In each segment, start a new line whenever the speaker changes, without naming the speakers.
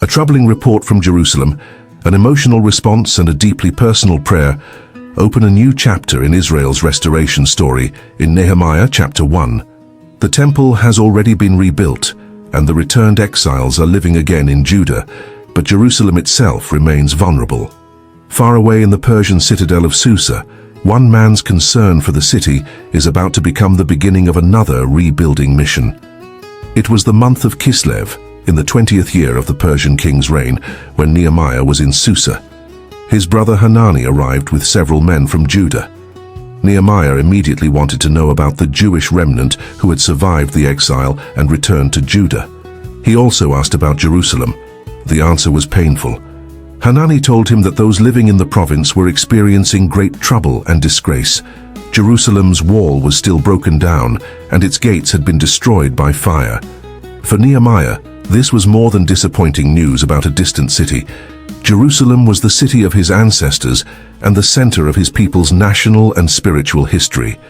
troubling report from Jerusalem, an emotional response and a deeply personal prayer open a new chapter in Israel's restoration story in Nehemiah chapter 1. The temple has already been rebuilt, and the returned exiles are living again in Judah, but Jerusalem itself remains vulnerable. Far away in the Persian citadel of Susa, one man's concern for the city is about to become the beginning of another rebuilding mission. It was the month of Kislev, in the 20th year of the Persian king's reign, when Nehemiah was in Susa. His brother Hanani arrived with several men from Judah. Nehemiah immediately wanted to know about the Jewish remnant who had survived the exile and returned to Judah. He also asked about Jerusalem. The answer was painful. Hanani told him that those living in the province were experiencing great trouble and disgrace. Jerusalem's wall was still broken down, and its gates had been destroyed by fire. For Nehemiah, this was more than disappointing news about a distant city. Jerusalem was the city of his ancestors and the center of his people's national and spiritual history.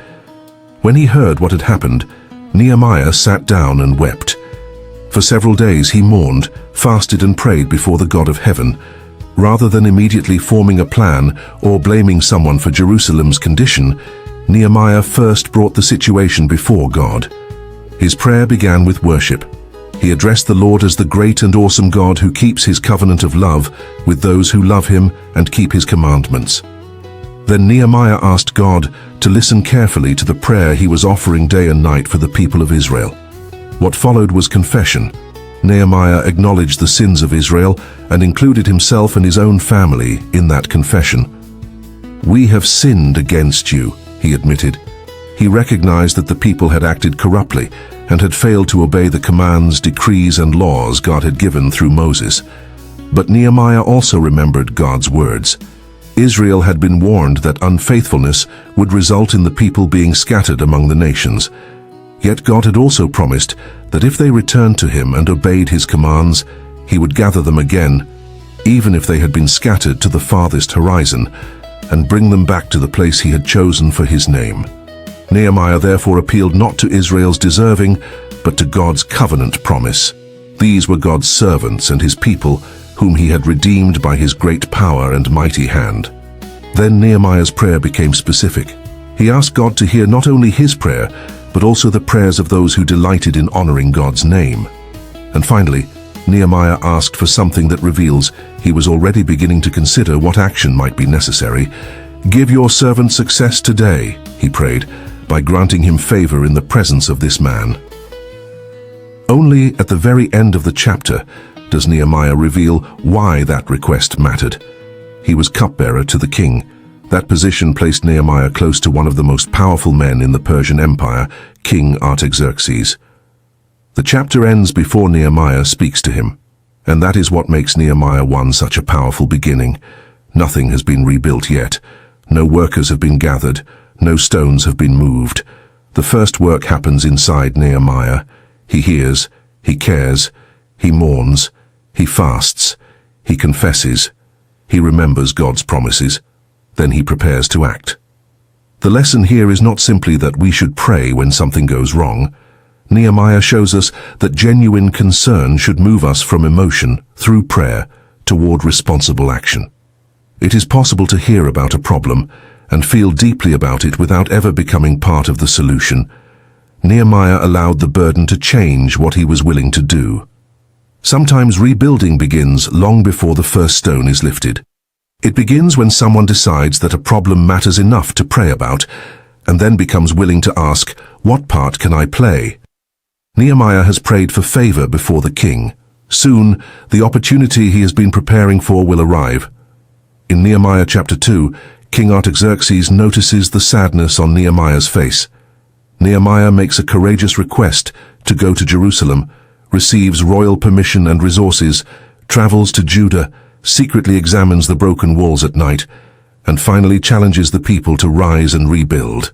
When he heard what had happened, Nehemiah sat down and wept. For several days he mourned, fasted and prayed before the God of heaven. Rather than immediately forming a plan or blaming someone for Jerusalem's condition, Nehemiah first brought the situation before God. His prayer began with worship. He addressed the Lord as the great and awesome God who keeps his covenant of love with those who love him and keep his commandments. Then Nehemiah asked God to listen carefully to the prayer he was offering day and night for the people of Israel. What followed was confession. Nehemiah acknowledged the sins of Israel and included himself and his own family in that confession. "We have sinned against you," he admitted. He recognized that the people had acted corruptly and had failed to obey the commands, decrees, and laws God had given through Moses. But Nehemiah also remembered God's words. Israel had been warned that unfaithfulness would result in the people being scattered among the nations. Yet God had also promised that if they returned to him and obeyed his commands, he would gather them again, even if they had been scattered to the farthest horizon, and bring them back to the place he had chosen for his name. Nehemiah therefore appealed not to Israel's deserving, but to God's covenant promise. These were God's servants and his people, whom he had redeemed by his great power and mighty hand. Then Nehemiah's prayer became specific. He asked God to hear not only his prayer, but also the prayers of those who delighted in honoring God's name. And finally, Nehemiah asked for something that reveals he was already beginning to consider what action might be necessary. "Give your servant success today," he prayed, by granting him favor in the presence of this man. Only at the very end of the chapter does Nehemiah reveal why that request mattered. He was cupbearer to the king. That position placed Nehemiah close to one of the most powerful men in the Persian Empire, King Artaxerxes. The chapter ends before Nehemiah speaks to him, and that is what makes Nehemiah 1 such a powerful beginning. Nothing has been rebuilt yet. No workers have been gathered. No stones have been moved. The first work happens inside Nehemiah. He hears, he cares, he mourns, he fasts, he confesses, he remembers God's promises. Then he prepares to act. The lesson here is not simply that we should pray when something goes wrong. Nehemiah shows us that genuine concern should move us from emotion through prayer toward responsible action. It is possible to hear about a problem and feel deeply about it without ever becoming part of the solution. Nehemiah allowed the burden to change what he was willing to do. Sometimes rebuilding begins long before the first stone is lifted. It begins when someone decides that a problem matters enough to pray about, and then becomes willing to ask, "What part can I play?" Nehemiah has prayed for favor before the king. Soon, the opportunity he has been preparing for will arrive. In Nehemiah chapter 2, King Artaxerxes notices the sadness on Nehemiah's face. Nehemiah makes a courageous request to go to Jerusalem, receives royal permission and resources, travels to Judah, secretly examines the broken walls at night, and finally challenges the people to rise and rebuild.